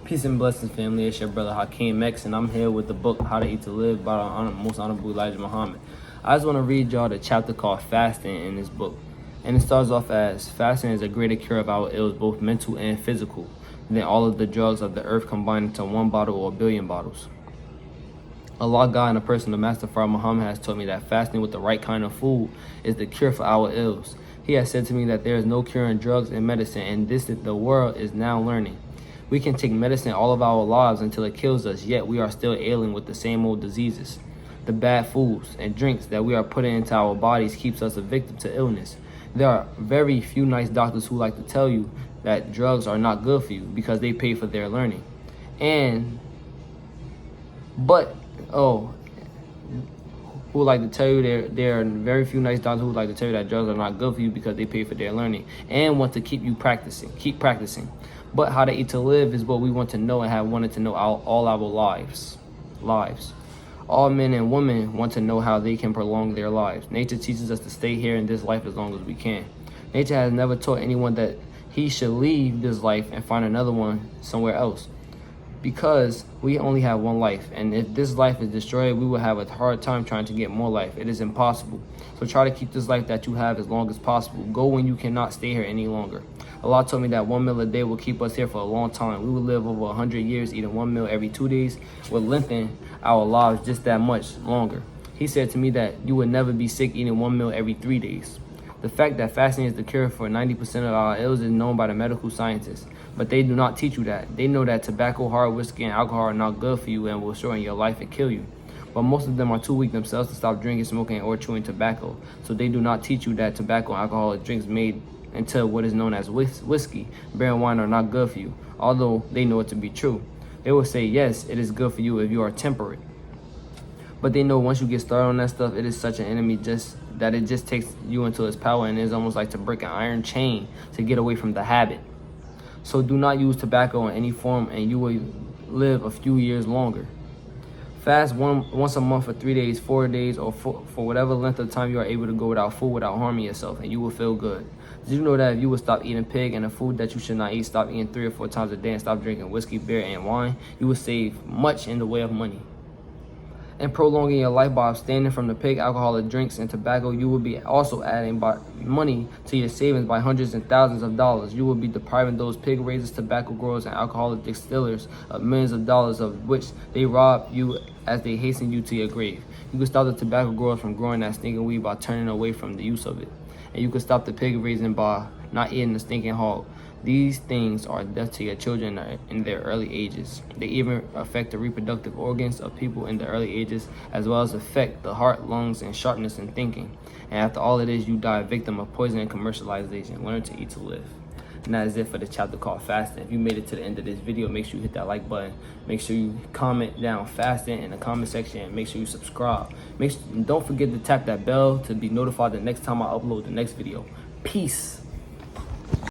Peace and blessings, family. It's your brother Hakeem X, and I'm here with the book How to Eat to Live by the most honorable Elijah Muhammad. I just want to read y'all the chapter called Fasting in this book. And it starts off as, fasting is a greater cure of our ills, both mental and physical, than all of the drugs of the earth combined into one bottle or a billion bottles. Allah, God, and a person, the Master Prophet Muhammad, has taught me that fasting with the right kind of food is the cure for our ills. He has said to me that there is no cure in drugs and medicine, and this the world is now learning. We can take medicine all of our lives until it kills us, yet we are still ailing with the same old diseases. The bad foods and drinks that we are putting into our bodies keeps us a victim to illness. There are very few nice doctors who like to tell you that drugs are not good for you because they pay for their learning. Who like to tell you there are very few nice doctors who like to tell you that drugs are not good for you because they pay for their learning and want to keep you practicing. Keep practicing. But how to eat to live is what we want to know and have wanted to know all our lives. All men and women want to know how they can prolong their lives. Nature teaches us to stay here in this life as long as we can. Nature has never taught anyone that he should leave this life and find another one somewhere else, because we only have one life, and if this life is destroyed, we will have a hard time trying to get more life. It is impossible. So try to keep this life that you have as long as possible. Go when you cannot stay here any longer. Allah told me that 1 meal a day will keep us here for a long time. We will live over 100 years eating 1 meal every 2 days, will lengthen our lives just that much longer. He said to me that you would never be sick eating 1 meal every 3 days. The fact that fasting is the cure for 90% of our ills is known by the medical scientists, but they do not teach you that. They know that tobacco, hard whiskey, and alcohol are not good for you and will shorten your life and kill you. But most of them are too weak themselves to stop drinking, smoking, or chewing tobacco. So they do not teach you that tobacco and alcoholic drinks made into what is known as whiskey, beer, and wine are not good for you, although they know it to be true. They will say, yes, it is good for you if you are temperate. But they know once you get started on that stuff, it is such an enemy that it just takes you into its power, and it is almost like to break an iron chain to get away from the habit. So do not use tobacco in any form, and you will live a few years longer. Fast once a month for 3 days, 4 days, or for whatever length of time you are able to go without food without harming yourself, and you will feel good. Did you know that if you would stop eating pig and the food that you should not eat, stop eating 3 or 4 times a day, and stop drinking whiskey, beer, and wine, you will save much in the way of money? And prolonging your life by abstaining from the pig, alcoholic drinks, and tobacco, you will be also adding money to your savings by hundreds and thousands of dollars. You will be depriving those pig raisers, tobacco growers, and alcoholic distillers of millions of dollars, of which they rob you as they hasten you to your grave. You can stop the tobacco growers from growing that stinking weed by turning away from the use of it. And you can stop the pig raising by not eating the stinking hog. These things are death to your children in their early ages. They even affect the reproductive organs of people in the early ages, as well as affect the heart, lungs, and sharpness in thinking. And after all it is, you die a victim of poison and commercialization. Learn to eat to live. And that is it for the chapter called Fasting. If you made it to the end of this video, make sure you hit that like button. Make sure you comment down fasting in the comment section, and make sure you subscribe. Don't forget to tap that bell to be notified the next time I upload the next video. Peace.